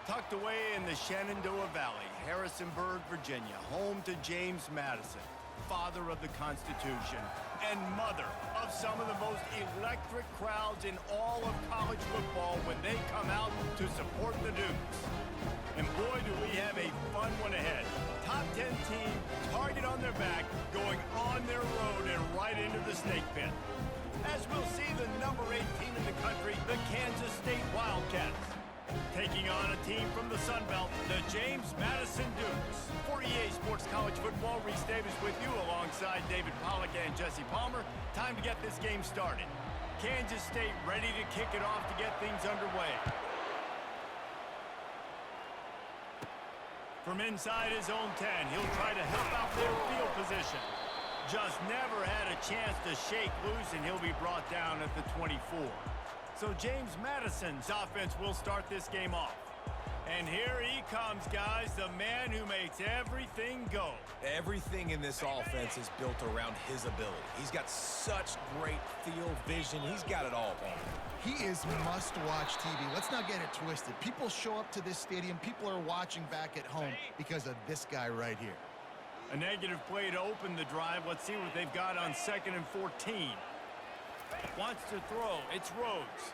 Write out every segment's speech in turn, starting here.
Tucked away in the Shenandoah Valley, Harrisonburg, Virginia, home to James Madison, father of the Constitution and mother of some of the most electric crowds in all of college football when they come out to support the Dukes. And boy, do we have a fun one ahead. Top 10 team, target on their back, going on their road and right into the snake pit. As we'll see the number 8 team in the country, the Kansas State Wildcats, taking on a team from the Sun Belt, the James Madison Dukes. For EA Sports College Football, Reese Davis with you alongside David Pollack and Jesse Palmer. Time to get this game started. Kansas State ready to kick it off to get things underway. From inside his own 10, he'll try to help out their field position. Just never had a chance to shake loose, and he'll be brought down at the 24. So James Madison's offense will start this game off. And here he comes, guys, the man who makes everything go. Everything in this offense is built around his ability. He's got such great field vision. He's got it all, Paul. He is must-watch TV. Let's not get it twisted. People show up to this stadium. People are watching back at home because of this guy right here. A negative play to open the drive. Let's see what they've got on 2nd and 14. Wants to throw. It's Rhodes.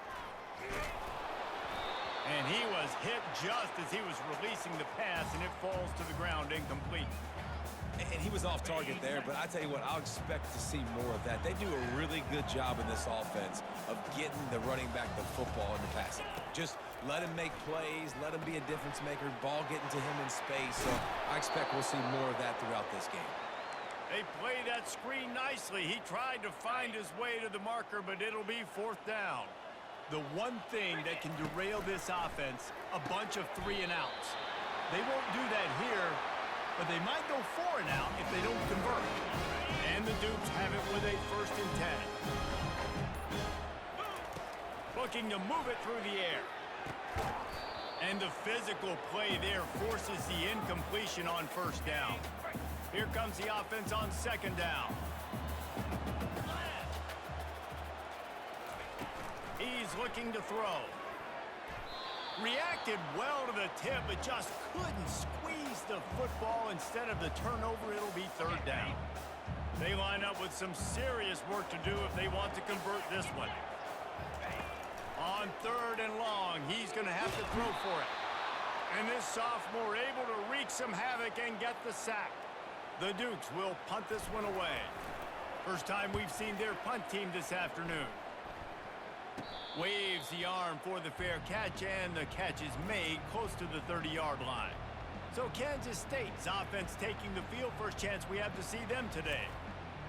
And he was hit just as he was releasing the pass, and it falls to the ground incomplete. And he was off target there, but I tell you what, I'll expect to see more of that. They do a really good job in this offense of getting the running back the football in the passing. Just let him make plays, let him be a difference maker, ball getting to him in space. So I expect we'll see more of that throughout this game. They play that screen nicely. He tried to find his way to the marker, but it'll be 4th down. The one thing that can derail this offense, a bunch of 3 and outs. They won't do that here, but they might go 4 and out if they don't convert. And the Dukes have it with a 1st and 10. Looking to move it through the air. And the physical play there forces the incompletion on 1st down. Here comes the offense on 2nd down. He's looking to throw. Reacted well to the tip, but just couldn't squeeze the football. Instead of the turnover, it'll be 3rd down. They line up with some serious work to do if they want to convert this one. On 3rd and long, he's going to have to throw for it. And this sophomore able to wreak some havoc and get the sack. The Dukes will punt this one away. First time we've seen their punt team this afternoon. Waves the arm for the fair catch, and the catch is made close to the 30-yard line. So Kansas State's offense taking the field. First chance we have to see them today.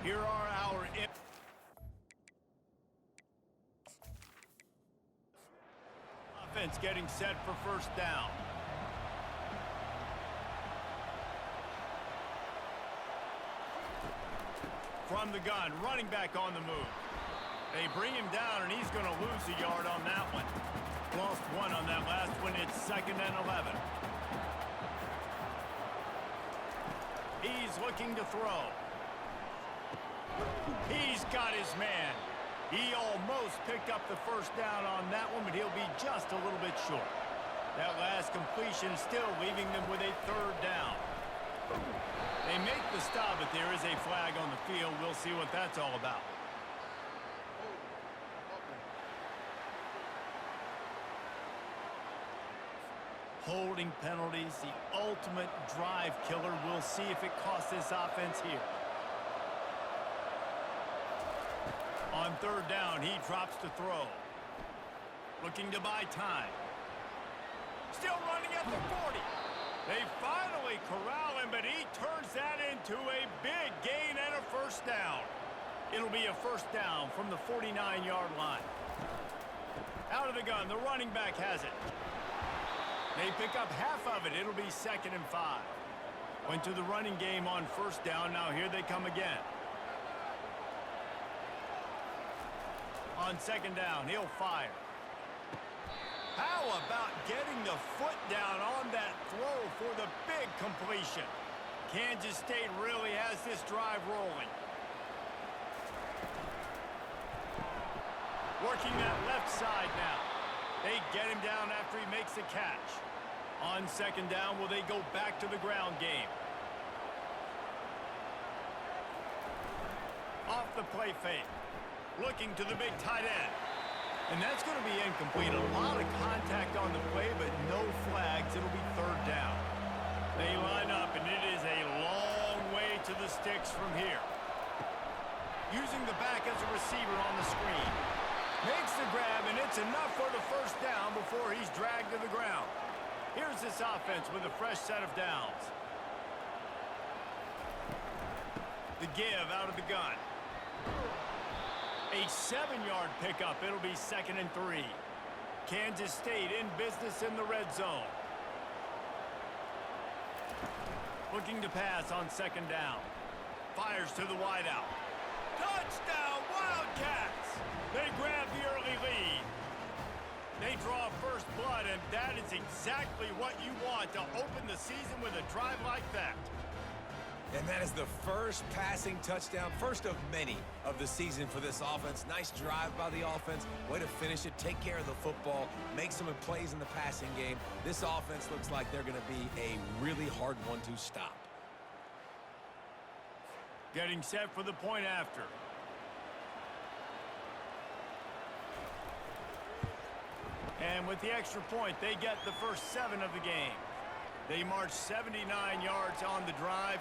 Here are our offense getting set for 1st down. From the gun, running back on the move. They bring him down, and he's going to lose a yard on that one. Lost 1 on that last one. It's 2nd and 11. He's looking to throw. He's got his man. He almost picked up the 1st down on that one, but he'll be just a little bit short. That last completion still leaving them with a 3rd down. They make the stop, but there is a flag on the field. We'll see what that's all about. Holding penalties, the ultimate drive killer. We'll see if it costs this offense here. On 3rd down, he drops to throw. Looking to buy time. Still running at the 40. They finally corral him, but he turns that into a big gain and a 1st down. It'll be a 1st down from the 49-yard line. Out of the gun, the running back has it. They pick up half of it. It'll be 2nd and 5. Went to the running game on 1st down. Now here they come again. On 2nd down, he'll fire. How about getting the foot down on that throw for the big completion? Kansas State really has this drive rolling. Working that left side now. They get him down after he makes the catch. On second down, will they go back to the ground game? Off the play fake. Looking to the big tight end. And that's going to be incomplete. A lot of contact on the play, but no flags. It'll be third down. They line up, and it is a long way to the sticks from here. Using the back as a receiver on the screen. Makes the grab, and it's enough for the first down before he's dragged to the ground. Here's this offense with a fresh set of downs. The give out of the gun. A 7-yard pickup. It'll be 2nd and 3. Kansas State in business in the red zone. Looking to pass on second down. Fires to the wideout. Touchdown, Wildcats! They grab the early lead. They draw first blood, and that is exactly what you want to open the season with a drive like that. And that is the first passing touchdown, first of many of the season for this offense. Nice drive by the offense. Way to finish it, take care of the football, make some plays in the passing game. This offense looks like they're going to be a really hard one to stop. Getting set for the point after. And with the extra point, they get the first 7 of the game. They march 79 yards on the drive,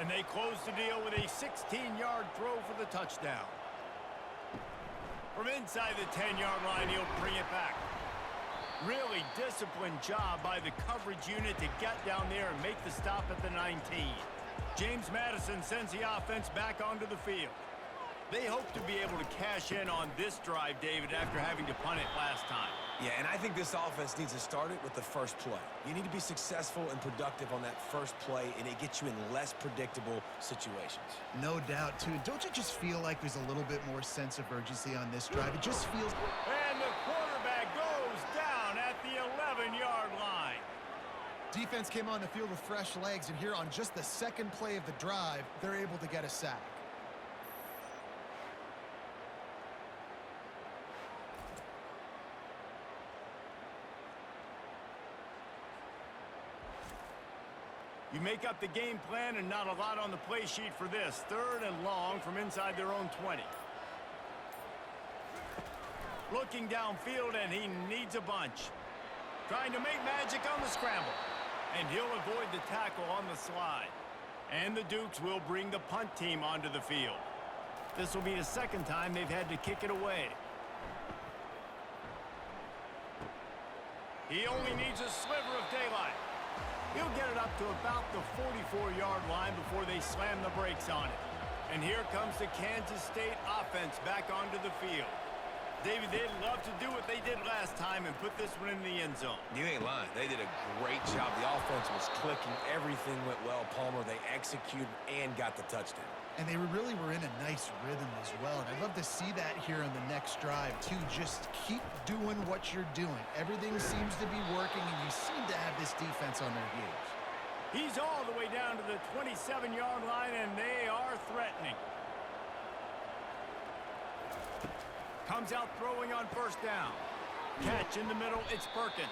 and they close the deal with a 16-yard throw for the touchdown. From inside the 10-yard line, he'll bring it back. Really disciplined job by the coverage unit to get down there and make the stop at the 19. James Madison sends the offense back onto the field. They hope to be able to cash in on this drive, David, after having to punt it last time. Yeah, and I think this offense needs to start it with the first play. You need to be successful and productive on that first play, and it gets you in less predictable situations. No doubt, too. Don't you just feel like there's a little bit more sense of urgency on this drive? It just feels... And the quarterback goes down at the 11-yard line. Defense came on the field with fresh legs, and here on just the second play of the drive, they're able to get a sack. You make up the game plan, and not a lot on the play sheet for this. 3rd and long from inside their own 20. Looking downfield, and he needs a bunch. Trying to make magic on the scramble. And he'll avoid the tackle on the slide. And the Dukes will bring the punt team onto the field. This will be the second time they've had to kick it away. He only needs a sliver of daylight. He'll get it up to about the 44-yard line before they slam the brakes on it. And here comes the Kansas State offense back onto the field. David, they'd love to do what they did last time and put this one in the end zone. You ain't lying. They did a great job. The offense was clicking. Everything went well, Palmer. They executed and got the touchdown. And they really were in a nice rhythm as well. And I'd love to see that here on the next drive, too. Just keep doing what you're doing. Everything seems to be working, and you seem to have this defense on their heels. He's all the way down to the 27-yard line, and they are threatening. Comes out throwing on first down. Catch in the middle, it's Perkins.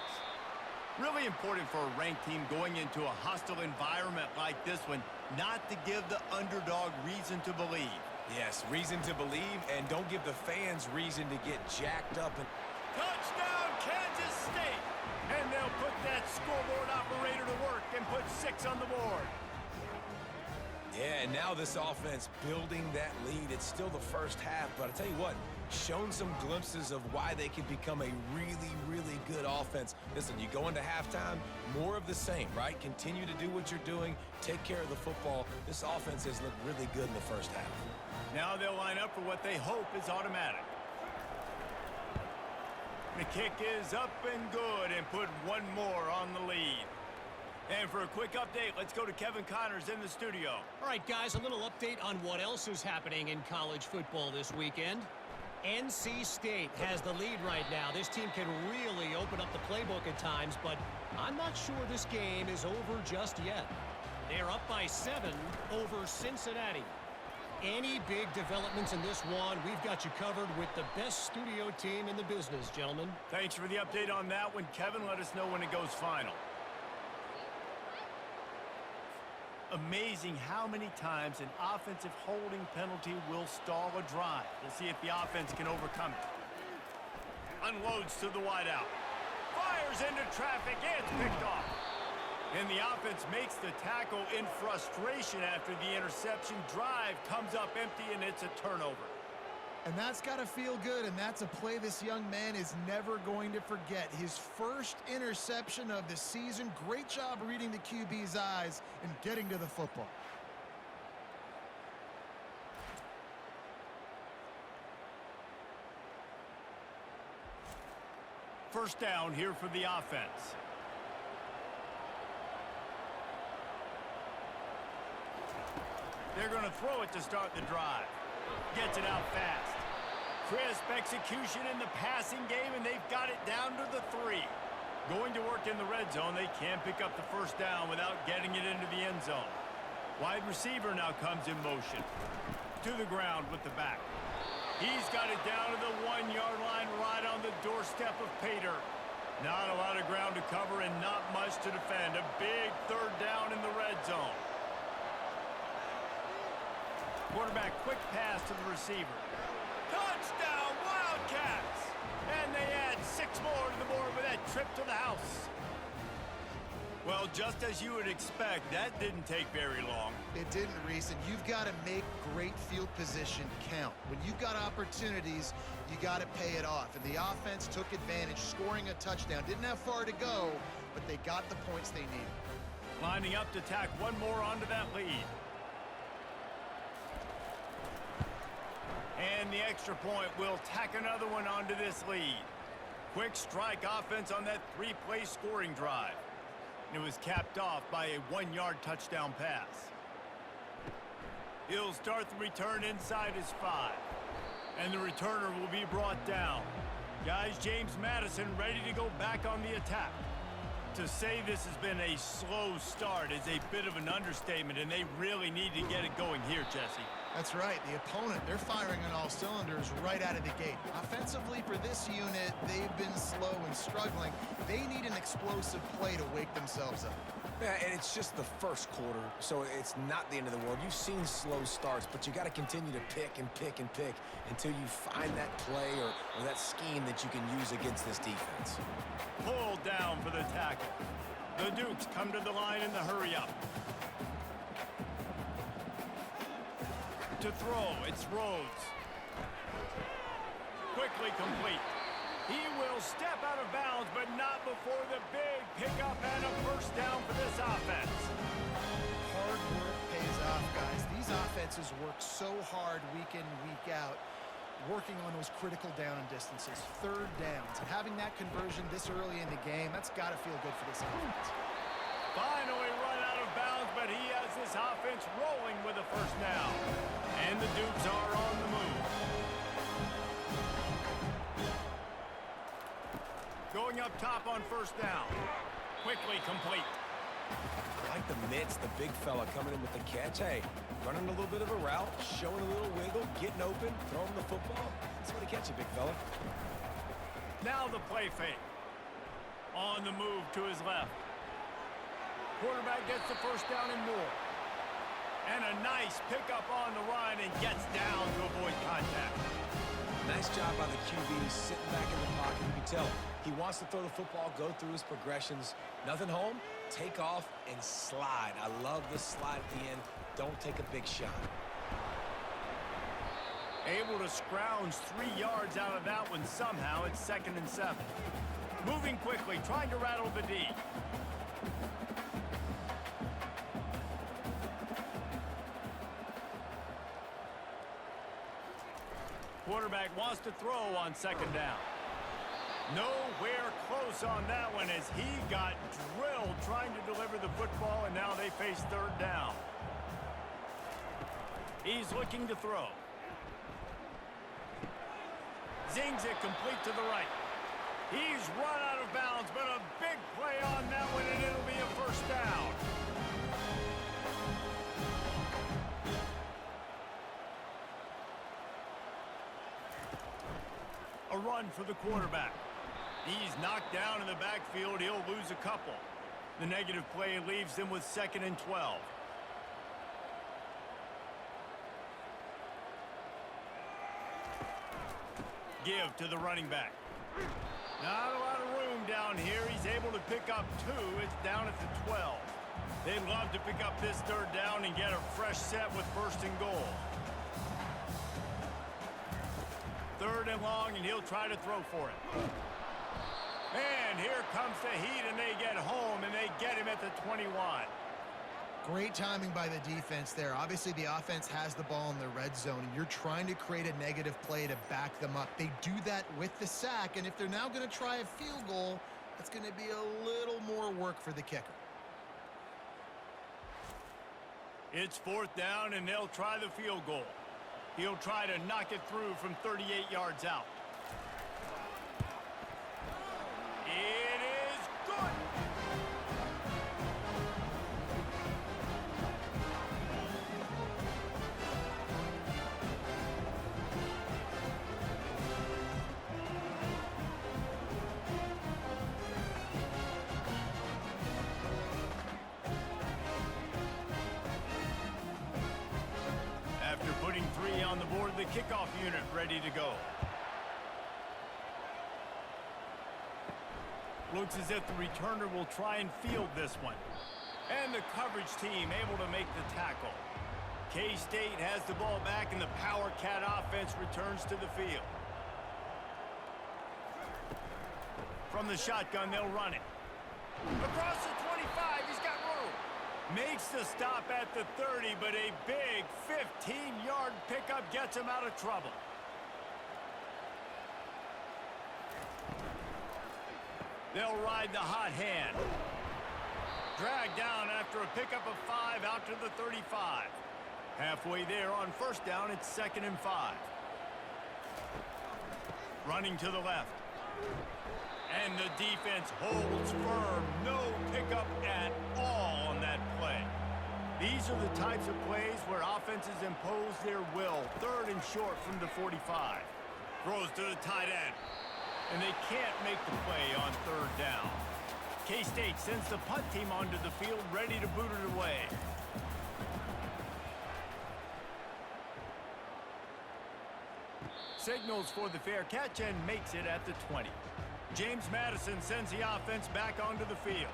Really important for a ranked team going into a hostile environment like this one, not to give the underdog reason to believe. Yes, reason to believe, and don't give the fans reason to get jacked up. And Touchdown, Kansas State! And they'll put that scoreboard operator to work and put 6 on the board. yeah, and now this offense building that lead. It's still the first half, but I tell you what, shown some glimpses of why they could become a really, really good offense. Listen, you go into halftime, more of the same, right? Continue to do what you're doing, take care of the football. This offense has looked really good in the first half. Now they'll line up for what they hope is automatic. The kick is up and good, and put one more on the lead. And for a quick update, let's go to Kevin Connors in the studio. All right, guys, a little update on what else is happening in college football this weekend. NC State has the lead right now. This team can really open up the playbook at times, but I'm not sure this game is over just yet. They're up by 7 over Cincinnati. Any big developments in this one, we've got you covered with the best studio team in the business, gentlemen. Thanks for the update on that one, Kevin. Let us know when it goes final. amazing how many times an offensive holding penalty will stall a drive. We'll see if the offense can overcome it. Unloads to the wideout. Fires into traffic. It's picked off. And the offense makes the tackle in frustration after the interception. Drive comes up empty, and it's a turnover. And that's got to feel good, and that's a play this young man is never going to forget. His first interception of the season. Great job reading the QB's eyes and getting to the football. First down here for the offense. They're going to throw it to start the drive. Gets it out fast. Crisp execution in the passing game, and they've got it down to the 3. Going to work in the red zone. They can't pick up the first down without getting it into the end zone. Wide receiver now comes in motion. To the ground with the back. He's got it down to the 1-yard line right on the doorstep of Pater. Not a lot of ground to cover and not much to defend. A big third down in the red zone. Quarterback quick pass to the receiver. Touchdown, Wildcats! And they add 6 more to the board with that trip to the house. Well, just as you would expect, that didn't take very long. It didn't, Reese, and you've got to make great field position count. When you've got opportunities, you got to pay it off. And the offense took advantage, scoring a touchdown. Didn't have far to go, but they got the points they needed. Lining up to tack one more onto that lead. And the extra point will tack another one onto this lead. Quick strike offense on that 3-play scoring drive. And it was capped off by a 1-yard touchdown pass. He'll start the return inside his 5. And the returner will be brought down. Guys, James Madison ready to go back on the attack. To say this has been a slow start is a bit of an understatement, and they really need to get it going here, Jesse. That's right. The opponent, they're firing on all cylinders right out of the gate. Offensively, for this unit, they've been slow and struggling. They need an explosive play to wake themselves up. Yeah, and it's just the first quarter, so it's not the end of the world. You've seen slow starts, but you got to continue to pick and pick and pick until you find that play or that scheme that you can use against this defense. Pulled down for the tackle. The Dukes come to the line in the hurry-up. To throw, it's Rhodes. Quickly complete. He will step out of bounds, but not before the big pickup and a first down for this offense. Hard work pays off, guys. These offenses work so hard week in, week out, working on those critical down distances, third downs, and having that conversion this early in the game, that's got to feel good for this offense. Finally run out of bounds, but he has this offense rolling with a first down. And the Dukes are on the move. Going up top on first down. Quickly complete. I like the mitts, the big fella coming in with the catch. Hey, running a little bit of a route, showing a little wiggle, getting open, throwing the football. That's what he catch you, big fella. Now the play fake. On the move to his left. Quarterback gets the first down and more. And a nice pickup on the run and gets down to avoid contact. Nice job by the QB sitting back in the pocket. You can tell he wants to throw the football, go through his progressions. Nothing home, take off and slide. I love the slide at the end. Don't take a big shot. Able to scrounge 3 yards out of that one somehow. It's 2nd and 7. Moving quickly, trying to rattle the D. Quarterback wants to throw on 2nd down. Nowhere close on that one as he got drilled trying to deliver the football, and now they face 3rd down. He's looking to throw. Zings it complete to the right. He's run out of bounds, but a big play on that one, and it'll be a first down. A run for the quarterback. He's knocked down in the backfield. He'll lose a couple. The negative play leaves them with 2nd and 12. give to the running back. Not a lot of room down here. He's able to pick up 2. It's down at the 12. They'd love to pick up this 3rd down and get a fresh set with 1st and goal. 3rd and long, and he'll try to throw for it. And here comes the heat, and they get home, and they get him at the 21. Great timing by the defense there. Obviously, the offense has the ball in the red zone, and you're trying to create a negative play to back them up. They do that with the sack, and if they're now going to try a field goal, that's going to be a little more work for the kicker. It's 4th down, and they'll try the field goal. He'll try to knock it through from 38 yards out. It is good. After putting 3 on the board, the kickoff unit ready to go. Looks as if the returner will try and field this one. And the coverage team able to make the tackle. K-State has the ball back, and the Power Cat offense returns to the field. From the shotgun, they'll run it. Across the 25, he's got room. Makes the stop at the 30, but a big 15-yard pickup gets him out of trouble. They'll ride the hot hand. Dragged down after a pickup of 5 out to the 35. Halfway there on 1st down, it's 2nd and 5. Running to the left. And the defense holds firm. No pickup at all on that play. These are the types of plays where offenses impose their will. 3rd and short from the 45. Throws to the tight end. And they can't make the play on 3rd down. K-State sends the punt team onto the field, ready to boot it away. Signals for the fair catch and makes it at the 20. James Madison sends the offense back onto the field.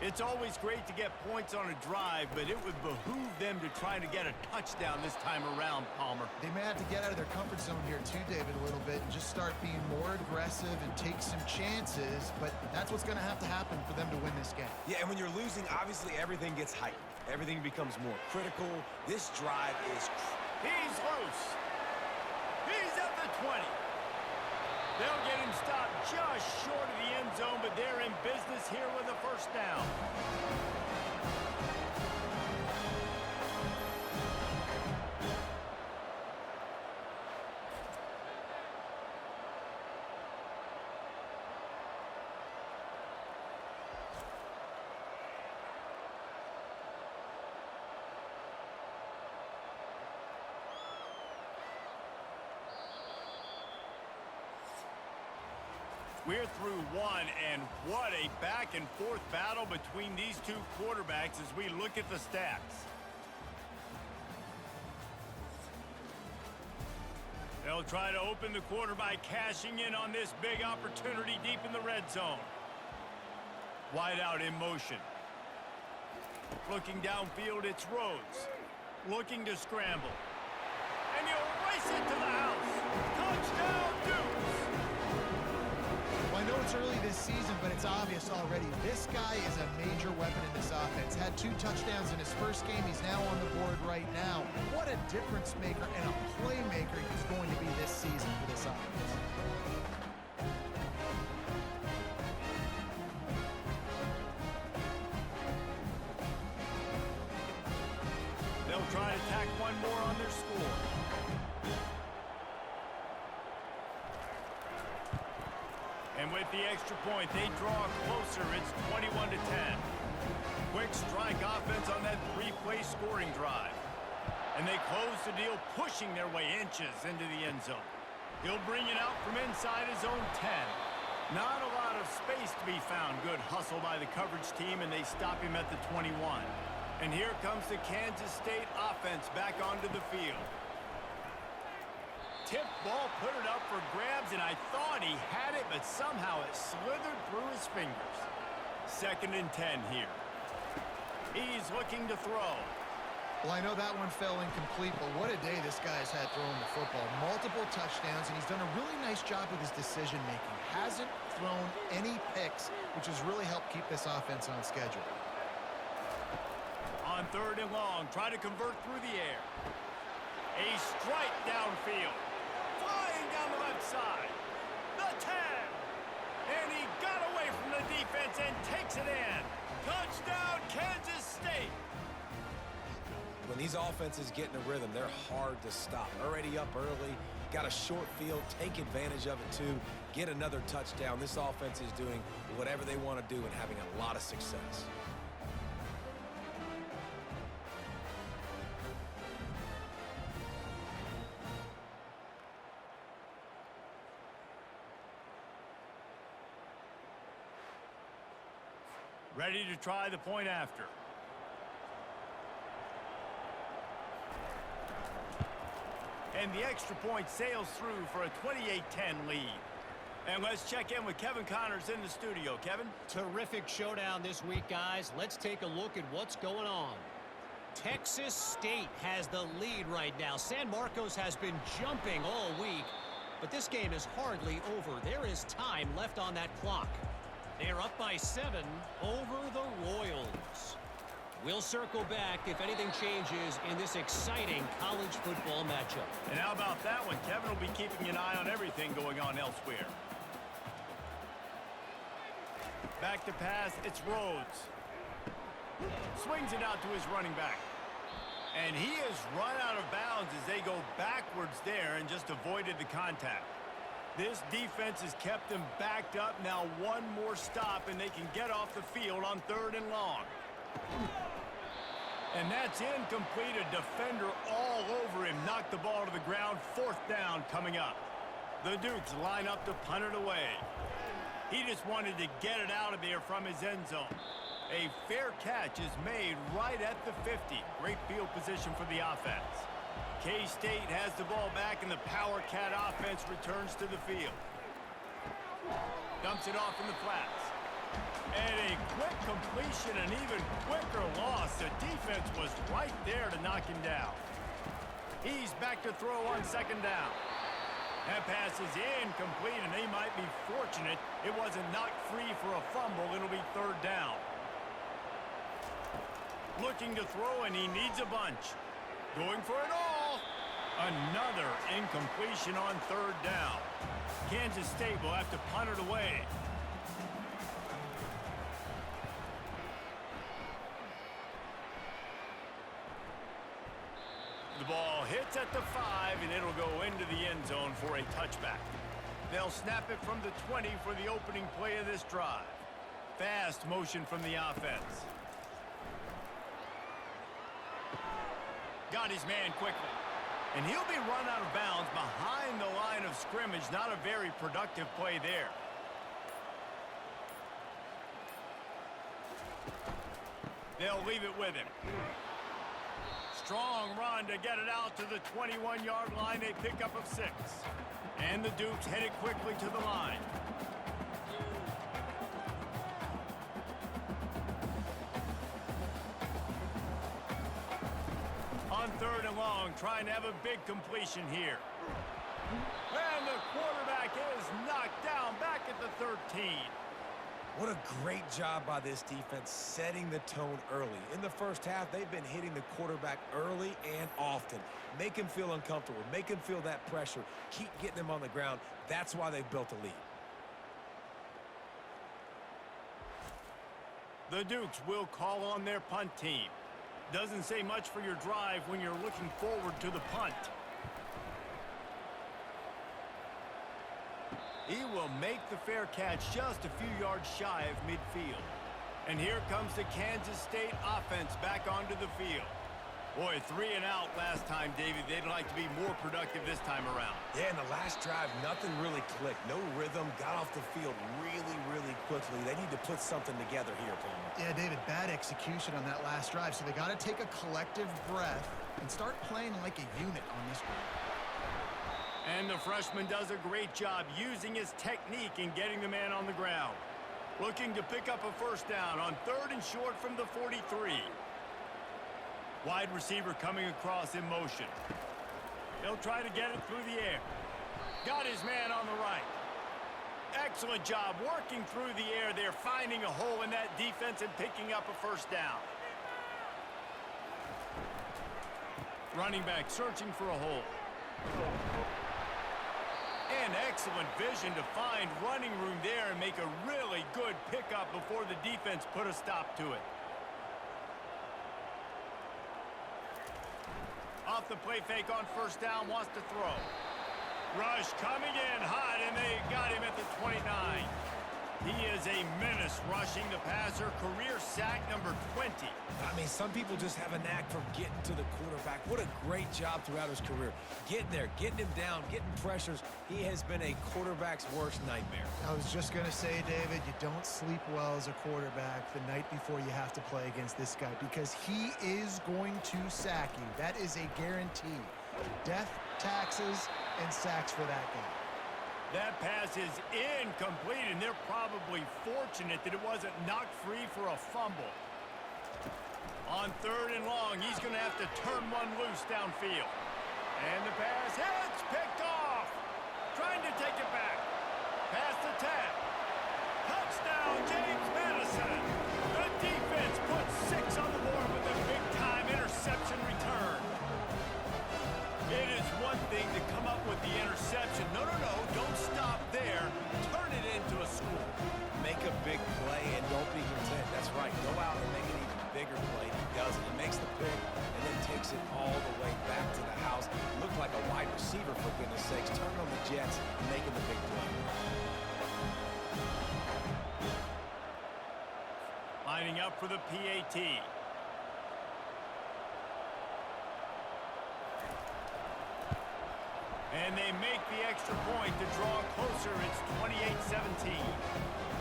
It's always great to get points on a drive, but it would behoove them to try to get a touchdown this time around, Palmer. They may have to get out of their comfort zone here too, David, a little bit, and just start being more aggressive and take some chances, but that's what's going to have to happen for them to win this game. Yeah, and when you're losing, obviously everything gets heightened. Everything becomes more critical. This drive is... He's loose. He's at the 20. They'll get him stopped just short of the end zone, but they're in business here with a 1st down. We're through 1, and what a back-and-forth battle between these 2 quarterbacks as we look at the stats. They'll try to open the quarter by cashing in on this big opportunity deep in the red zone. Wide out in motion. Looking downfield, it's Rhodes. Looking to scramble. And he'll race it to the house. Touchdown, Dukes! Well, I know it's early this season, but it's obvious already. This guy is a major weapon in this offense. Had 2 touchdowns in his first game. He's now on the board right now. What a difference maker and a playmaker he's going to be this season for this offense. They'll try to tack one more on their score. And with the extra point, they draw closer. It's 21-10. Quick strike offense on that 3-play scoring drive. And they close the deal, pushing their way inches into the end zone. He'll bring it out from inside his own 10. Not a lot of space to be found. Good hustle by the coverage team, and they stop him at the 21. And here comes the Kansas State offense back onto the field. tip ball, put it up for grabs, and I thought he had it, but somehow it slithered through his fingers. 2nd and 10 here. He's looking to throw. Well, I know that one fell incomplete, but what a day this guy's had throwing the football. Multiple touchdowns, and he's done a really nice job with his decision-making. Hasn't thrown any picks, which has really helped keep this offense on schedule. On 3rd and long, try to convert through the air. A strike downfield. Flying down the left side. The 10. And he got away from the defense and takes it in. Touchdown, Kansas State. When these offenses get in a rhythm, they're hard to stop. Already up early, got a short field, take advantage of it too, get another touchdown. This offense is doing whatever they want to do and having a lot of success. Ready to try the point after. And the extra point sails through for a 28-10 lead. And let's check in with Kevin Connors in the studio. Kevin? Terrific showdown this week, guys. Let's take a look at what's going on. Texas State has the lead right now. San Marcos has been jumping all week, but this game is hardly over. There is time left on that clock. They're up by 7 over the Royals. We'll circle back if anything changes in this exciting college football matchup. And how about that one? Kevin will be keeping an eye on everything going on elsewhere. Back to pass, it's Rhodes. Swings it out to his running back. And he has run out of bounds as they go backwards there and just avoided the contact. This defense has kept them backed up. Now one more stop and they can get off the field on 3rd and long. And that's incomplete. A defender all over him. Knocked the ball to the ground. 4th down coming up. The Dukes line up to punt it away. He just wanted to get it out of there from his end zone. A fair catch is made right at the 50. Great field position for the offense. K-State has the ball back, and the Power Cat offense returns to the field. Dumps it off in the flats. And a quick completion, an even quicker loss. The defense was right there to knock him down. He's back to throw on 2nd down. That pass is incomplete, and they might be fortunate it wasn't knocked free for a fumble. It'll be 3rd down. Looking to throw, and he needs a bunch. Going for it all. Another incompletion on 3rd down. Kansas State will have to punt it away. The ball hits at the 5, and it'll go into the end zone for a touchback. They'll snap it from the 20 for the opening play of this drive. Fast motion from the offense. Got his man quickly. And he'll be run out of bounds behind the line of scrimmage. Not a very productive play there. They'll leave it with him. Strong run to get it out to the 21-yard line. They pick up of 6. And the Dukes headed quickly to the line. On 3rd and long, trying to have a big completion here. And the quarterback is knocked down back at the 13. What a great job by this defense setting the tone early. In the first half, they've been hitting the quarterback early and often. Make him feel uncomfortable. Make him feel that pressure. Keep getting him on the ground. That's why they've built a lead. The Dukes will call on their punt team. Doesn't say much for your drive when you're looking forward to the punt. He will make the fair catch just a few yards shy of midfield. And here comes the Kansas State offense back onto the field. Boy, 3 and out last time, David. They'd like to be more productive this time around. Yeah, in the last drive, nothing really clicked. No rhythm, got off the field really, really quickly. They need to put something together here, Palmer. Yeah, David, bad execution on that last drive, so they got to take a collective breath and start playing like a unit on this one. And the freshman does a great job using his technique in getting the man on the ground. Looking to pick up a first down on 3rd and short from the 43. Wide receiver coming across in motion. He'll try to get it through the air. Got his man on the right. Excellent job working through the air there, finding a hole in that defense and picking up a first down. Running back searching for a hole. And excellent vision to find running room there and make a really good pickup before the defense put a stop to it. Off the play fake on first down, wants to throw. Rush coming in hot, and they got him at the 29. He is a menace rushing the passer. Career sack number 20. I mean, some people just have a knack for getting to the quarterback. What a great job throughout his career. Getting there, getting him down, getting pressures. He has been a quarterback's worst nightmare. I was just going to say, David, you don't sleep well as a quarterback the night before you have to play against this guy because he is going to sack you. That is a guarantee. Death, taxes, and sacks for that guy. That pass is incomplete, and they're probably fortunate that it wasn't knocked free for a fumble. On 3rd and long, he's going to have to turn one loose downfield. And the pass hits, picked off. Trying to take it back. Past the tag. Touchdown, James Madison. The defense puts 6 on the board with a big-time interception return. It is one thing to come up with the interception. No, don't stop there. Turn it into a score. Make a big play and don't be content. That's right. Go out and make an even bigger play. He does it. He makes the pick and then takes it all the way back to the house. Looked like a wide receiver, for goodness sakes. Turning on the Jets and making the big play. Lining up for the PAT. And they make the extra point to draw closer. It's 28-17.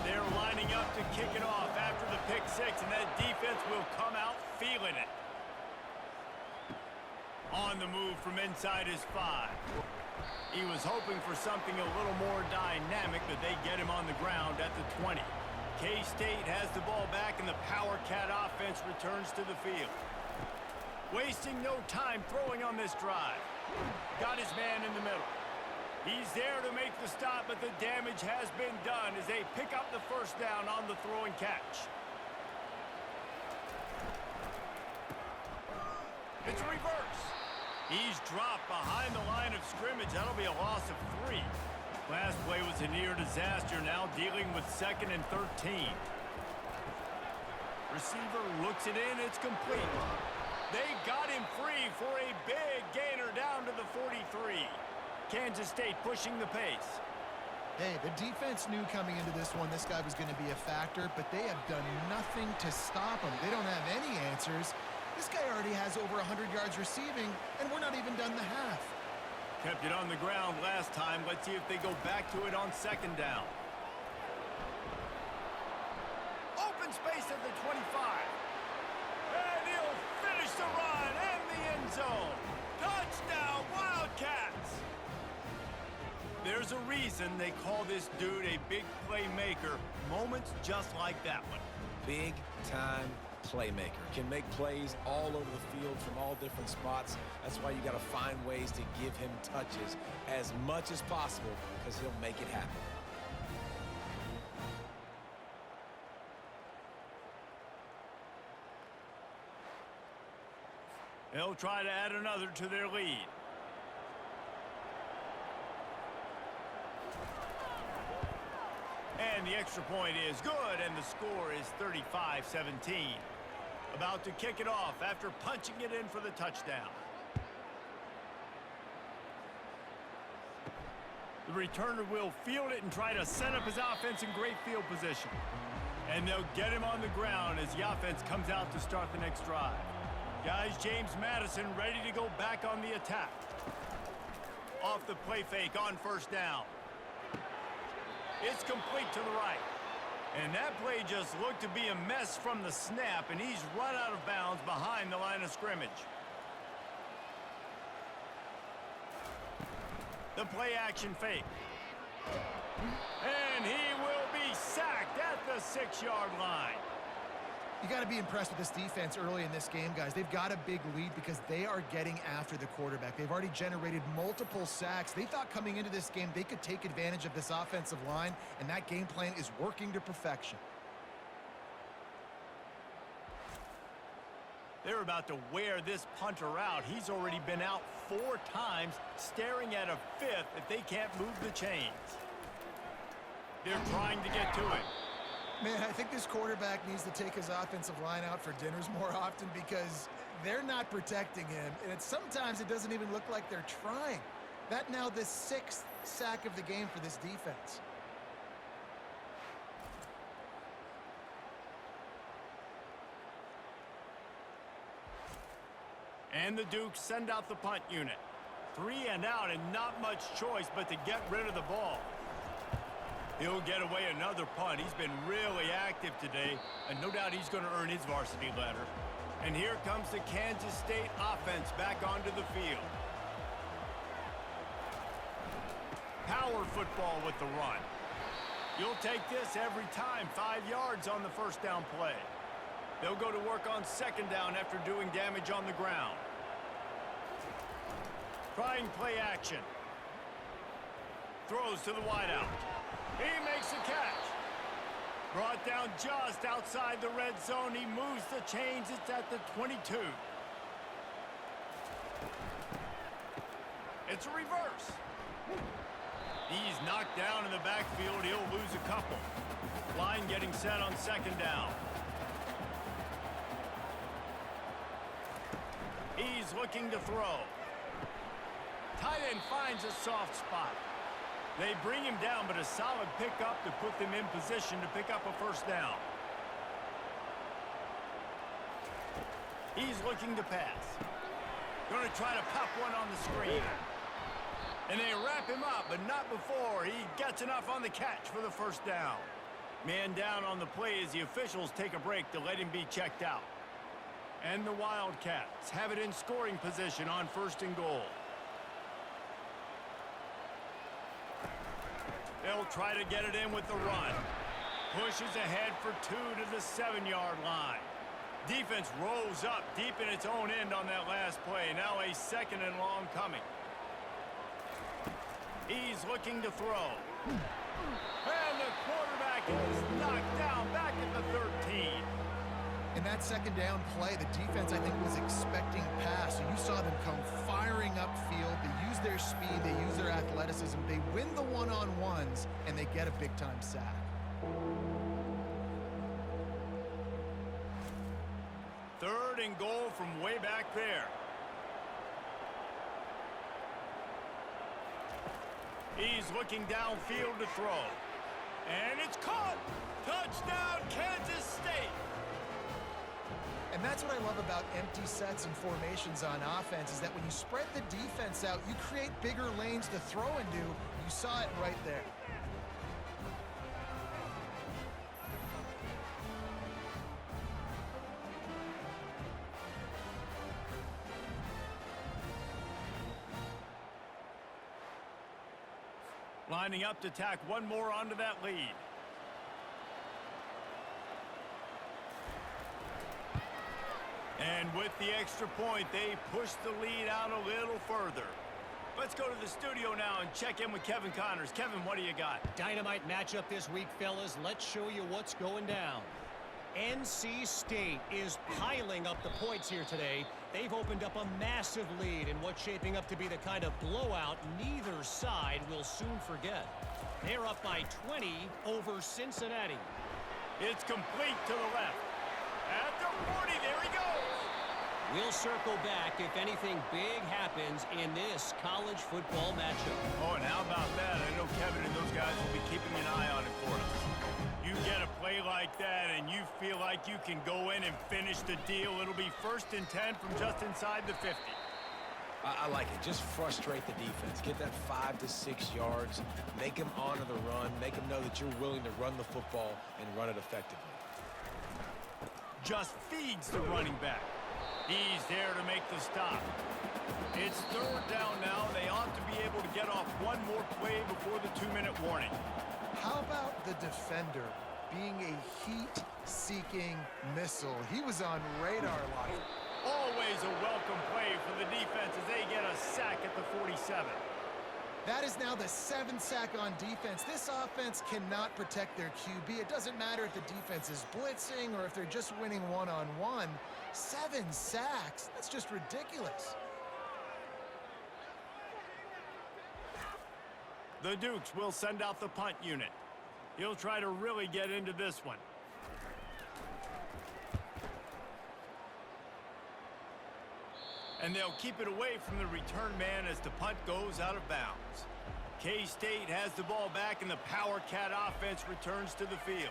They're lining up to kick it off after the pick 6, and that defense will come out feeling it. On the move from inside his 5. He was hoping for something a little more dynamic, but they get him on the ground at the 20. K-State has the ball back, and the Power Cat offense returns to the field. Wasting no time throwing on this drive. Got his man in the middle. He's there to make the stop, but the damage has been done as they pick up the first down on the throw and catch. It's a reverse. He's dropped behind the line of scrimmage. That'll be a loss of 3. Last play was a near disaster, now dealing with 2nd and 13. Receiver looks it in, it's complete. They got him free for a big gainer down to the 43. Kansas State pushing the pace. Hey, the defense knew coming into this one this guy was going to be a factor, but they have done nothing to stop him. They don't have any answers. This guy already has over 100 yards receiving, and we're not even done the half. Kept it on the ground last time. Let's see if they go back to it on 2nd down. Open space at the 25. And he'll finish the run and the end zone. Touchdown, Wildcats! There's a reason they call this dude a big playmaker. Moments just like that one. Big-time playmaker. Can make plays all over the field from all different spots. That's why you got to find ways to give him touches as much as possible because he'll make it happen. They'll try to add another to their lead. And the extra point is good, and the score is 35-17. About to kick it off after punching it in for the touchdown. The returner will field it and try to set up his offense in great field position. And they'll get him on the ground as the offense comes out to start the next drive. Guys, James Madison ready to go back on the attack. Off the play fake on first down. It's complete to the right. And that play just looked to be a mess from the snap, and he's run out of bounds behind the line of scrimmage. The play-action fake. And he will be sacked at the 6-yard line. You got to be impressed with this defense early in this game, guys. They've got a big lead because they are getting after the quarterback. They've already generated multiple sacks. They thought coming into this game they could take advantage of this offensive line, and that game plan is working to perfection. They're about to wear this punter out. He's already been out 4 times, staring at a 5th if they can't move the chains. They're trying to get to it. Man, I think this quarterback needs to take his offensive line out for dinners more often because they're not protecting him, and sometimes it doesn't even look like they're trying. That now the 6th sack of the game for this defense. And the Dukes send out the punt unit. 3 and out, and not much choice but to get rid of the ball. He'll get away another punt. He's been really active today, and no doubt he's going to earn his varsity letter. And here comes the Kansas State offense back onto the field. Power football with the run. You'll take this every time. 5 yards on the first down play. They'll go to work on second down after doing damage on the ground. Trying play action. Throws to the wideout. He makes a catch. Brought down just outside the red zone. He moves the chains. It's at the 22. It's a reverse. He's knocked down in the backfield. He'll lose a couple. Line getting set on second down. He's looking to throw. Tight end finds a soft spot. They bring him down, but a solid pickup to put them in position to pick up a first down. He's looking to pass. Going to try to pop one on the screen. And they wrap him up, but not before he gets enough on the catch for the first down. Man down on the play as the officials take a break to let him be checked out. And the Wildcats have it in scoring position on 1st and goal. They'll try to get it in with the run. Pushes ahead for 2 to the 7-yard line. Defense rolls up deep in its own end on that last play. Now a 2nd and long coming. He's looking to throw. And the quarterback is knocked down back at the 13. In that second down play, the defense, I think, was expecting pass. So you saw them come firing upfield. They use their speed. They use their athleticism. They win the one-on-ones, and they get a big-time sack. Third and goal from way back there. He's looking downfield to throw. And it's caught! Touchdown, Kansas State! And that's what I love about empty sets and formations on offense is that when you spread the defense out, you create bigger lanes to throw into. You saw it right there. Lining up to tack one more onto that lead. And with the extra point, they push the lead out a little further. Let's go to the studio now and check in with Kevin Connors. Kevin, what do you got? Dynamite matchup this week, fellas. Let's show you what's going down. NC State is piling up the points here today. They've opened up a massive lead in what's shaping up to be the kind of blowout neither side will soon forget. They're up by 20 over Cincinnati. It's complete to the left. At the 40, there he goes. We'll circle back if anything big happens in this college football matchup. Oh, and how about that? I know Kevin and those guys will be keeping an eye on it for us. You get a play like that and you feel like you can go in and finish the deal. It'll be 1st and 10 from just inside the 50. I like it. Just frustrate the defense. Get that 5 to 6 yards. Make them honor the run. Make them know that you're willing to run the football and run it effectively. Just feeds the running back. He's there to make the stop. It's third down now. They ought to be able to get off one more play before the 2-minute warning. How about the defender being a heat-seeking missile? He was on radar line. Always a welcome play for the defense as they get a sack at the 47. That is now the 7th sack on defense. This offense cannot protect their QB. It doesn't matter if the defense is blitzing or if they're just winning one-on-one. 7 sacks, that's just ridiculous. The Dukes will send out the punt unit. He'll try to really get into this one. And they'll keep it away from the return man as the punt goes out of bounds. K-State has the ball back and the Power Cat offense returns to the field.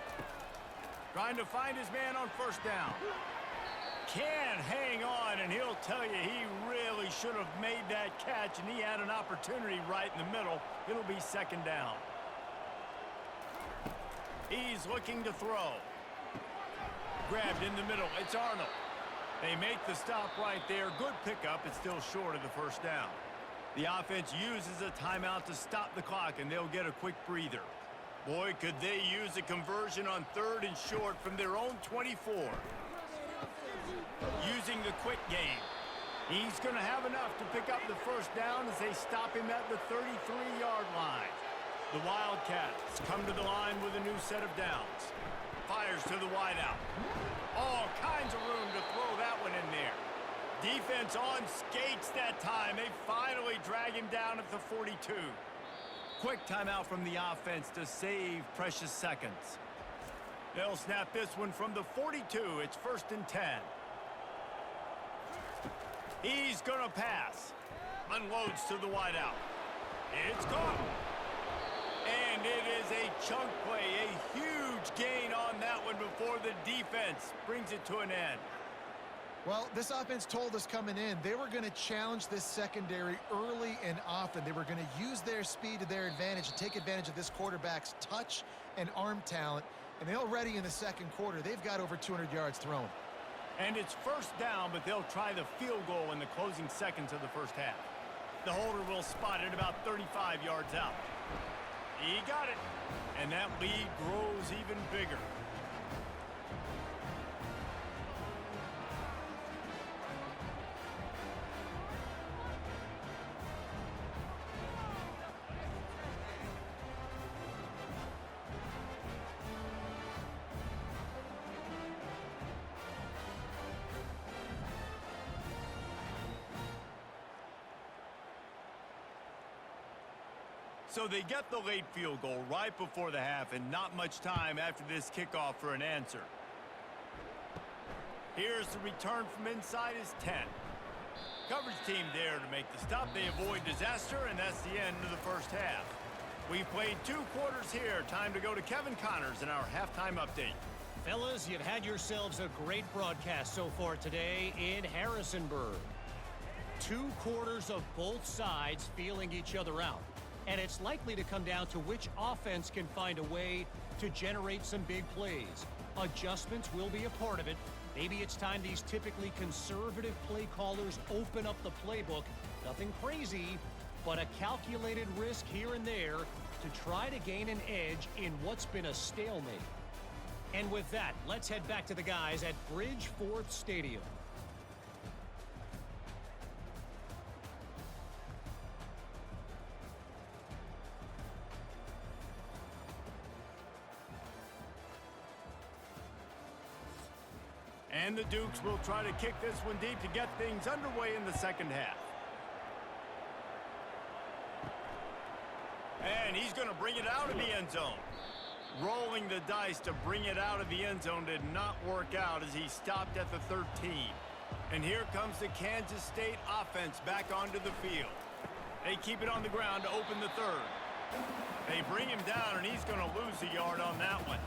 Trying to find his man on first down. Can hang on, and he'll tell you he really should have made that catch, and he had an opportunity right in the middle. It'll be second down. He's looking to throw. Grabbed in the middle. It's Arnold. They make the stop right there. Good pickup. It's still short of the first down. The offense uses a timeout to stop the clock, and they'll get a quick breather. Boy, could they use a conversion on 3rd and short from their own 24. Using the quick game. He's going to have enough to pick up the first down as they stop him at the 33-yard line. The Wildcats come to the line with a new set of downs. Fires to the wideout. All kinds of room to throw that one in there. Defense on skates that time. They finally drag him down at the 42. Quick timeout from the offense to save precious seconds. They'll snap this one from the 42. It's 1st and 10. He's going to pass. Unloads to the wideout. It's gone. And it is a chunk play, a huge gain on that one before the defense brings it to an end. Well, this offense told us coming in they were going to challenge this secondary early and often. They were going to use their speed to their advantage and take advantage of this quarterback's touch and arm talent. And already in the second quarter, they've got over 200 yards thrown. And it's first down, but they'll try the field goal in the closing seconds of the first half. The holder will spot it about 35 yards out. He got it, and that lead grows even bigger. So they get the late field goal right before the half and not much time after this kickoff for an answer. Here's the return from inside his 10. Coverage team there to make the stop. They avoid disaster, and that's the end of the first half. We've played 2 quarters here. Time to go to Kevin Connors in our halftime update. Fellas, you've had yourselves a great broadcast so far today in Harrisonburg. 2 quarters of both sides feeling each other out. And it's likely to come down to which offense can find a way to generate some big plays. Adjustments will be a part of it. Maybe it's time these typically conservative play callers open up the playbook. Nothing crazy, but a calculated risk here and there to try to gain an edge in what's been a stalemate. And with that, let's head back to the guys at Bridgeforth Stadium. And the Dukes will try to kick this one deep to get things underway in the second half. And he's going to bring it out of the end zone. Rolling the dice to bring it out of the end zone did not work out as he stopped at the 13. And here comes the Kansas State offense back onto the field. They keep it on the ground to open the third. They bring him down, and he's going to lose a yard on that one.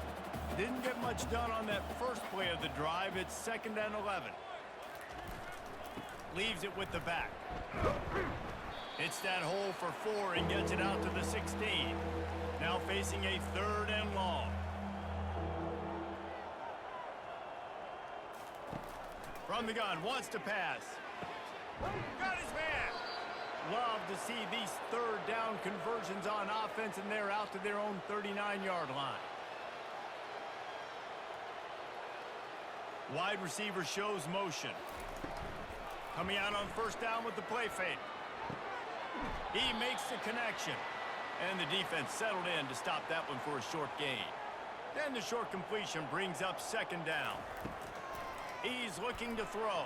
Didn't get much done on that first play of the drive. It's 2nd and 11. Leaves it with the back. Hits that hole for 4 and gets it out to the 16. Now facing a 3rd and long. From the gun, wants to pass. Got his man. Love to see these third down conversions on offense, and they're out to their own 39-yard line. Wide receiver shows motion. Coming out on first down with the play fake. He makes the connection. And the defense settled in to stop that one for a short gain. Then the short completion brings up second down. He's looking to throw.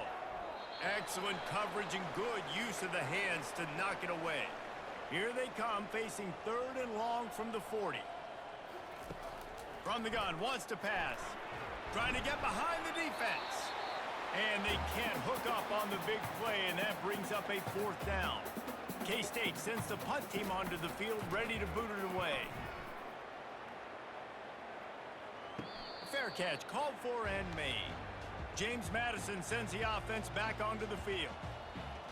Excellent coverage and good use of the hands to knock it away. Here they come, facing third and long from the 40. From the gun, wants to pass. Trying to get behind the defense. And they can't hook up on the big play, and that brings up a fourth down. K-State sends the punt team onto the field, ready to boot it away. Fair catch, called for and made. James Madison sends the offense back onto the field.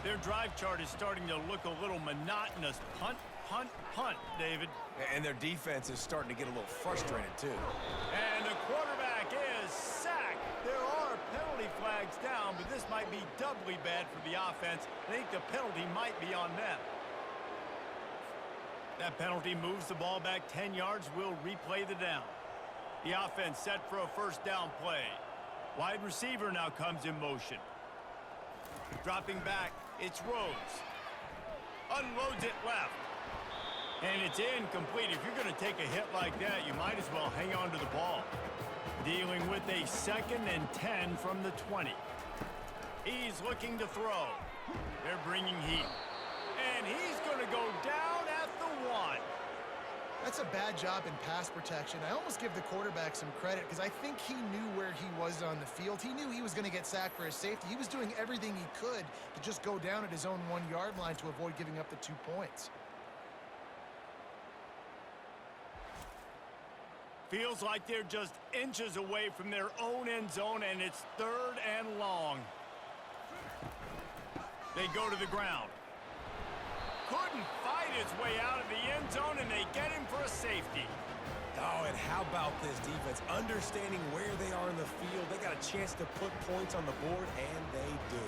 Their drive chart is starting to look a little monotonous. Punt, punt, punt, David. And their defense is starting to get a little frustrated, too. And the quarterback is sacked. There are penalty flags down, but this might be doubly bad for the offense. I think the penalty might be on them. That penalty moves the ball back 10 yards. We'll replay the down. The offense set for a first down play. Wide receiver now comes in motion. Dropping back, it's Rhodes. Unloads it left. And it's incomplete. If you're going to take a hit like that, you might as well hang on to the ball. Dealing with a 2nd and 10 from the 20. He's looking to throw. They're bringing heat. And he's going to go down at the 1. That's a bad job in pass protection. I almost give the quarterback some credit because I think he knew where he was on the field. He knew he was going to get sacked for his safety. He was doing everything he could to just go down at his own 1-yard line to avoid giving up the 2 points. Feels like they're just inches away from their own end zone, and it's third and long. They go to the ground. Couldn't fight his way out of the end zone, and they get him for a safety. Oh, and how about this defense? Understanding where they are in the field. They got a chance to put points on the board, and they do.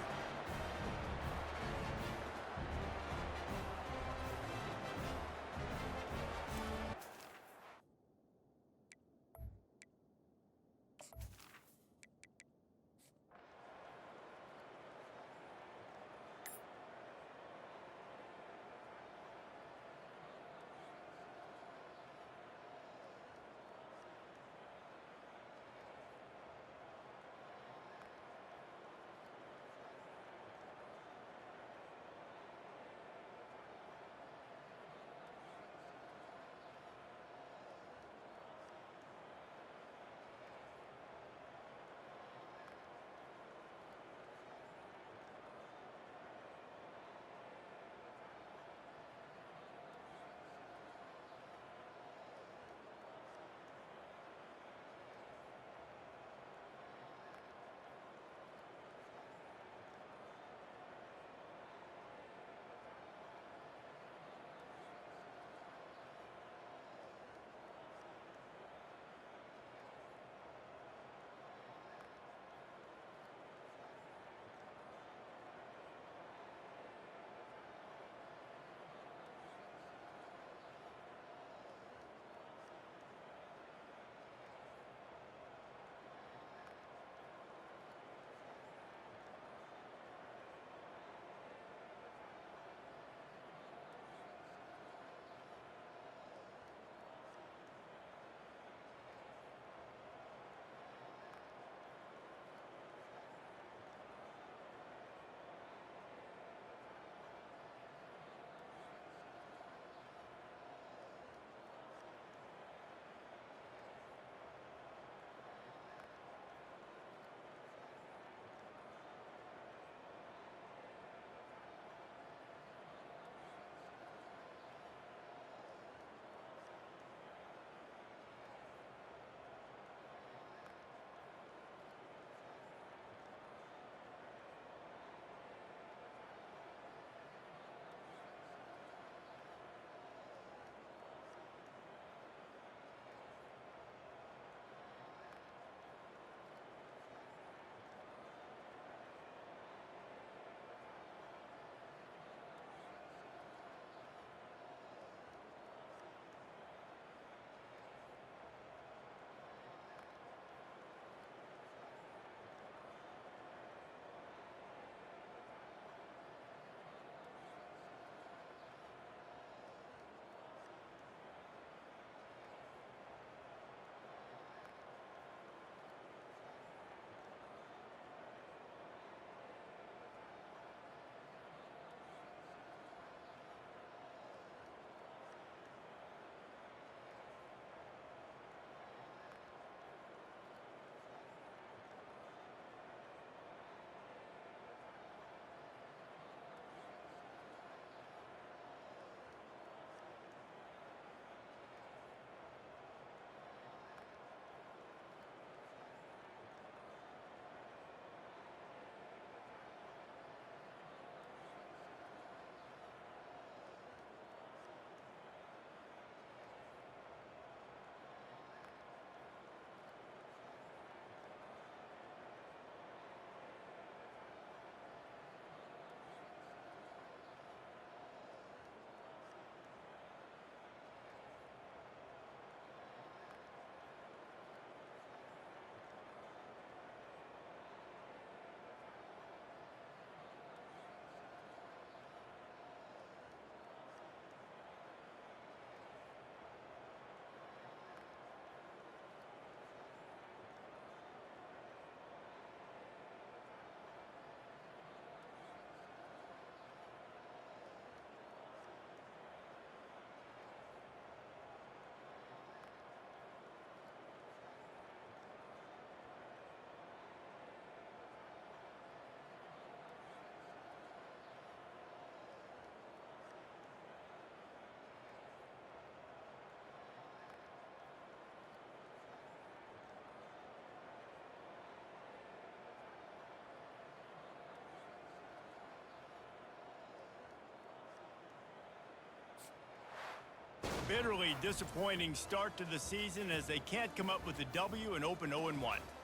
bitterly disappointing start to the season as they can't come up with a W and open 0-1.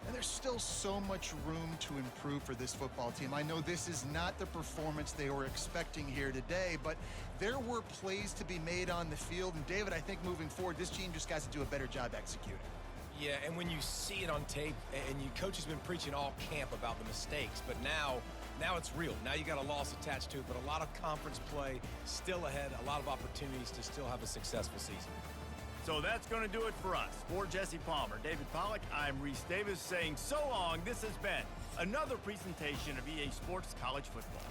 And there's still so much room to improve for this football team. I know this is not the performance they were expecting here today, but there were plays to be made on the field. And David, I think moving forward, this team just has to do a better job executing. Yeah, and when you see it on tape, and your coach has been preaching all camp about the mistakes, but now it's real. Now you got a loss attached to it, but a lot of conference play still ahead, a lot of opportunities to still have a successful season. So that's going to do it for us. For Jesse Palmer, David Pollack, I'm Reese Davis saying so long. This has been another presentation of EA Sports College Football.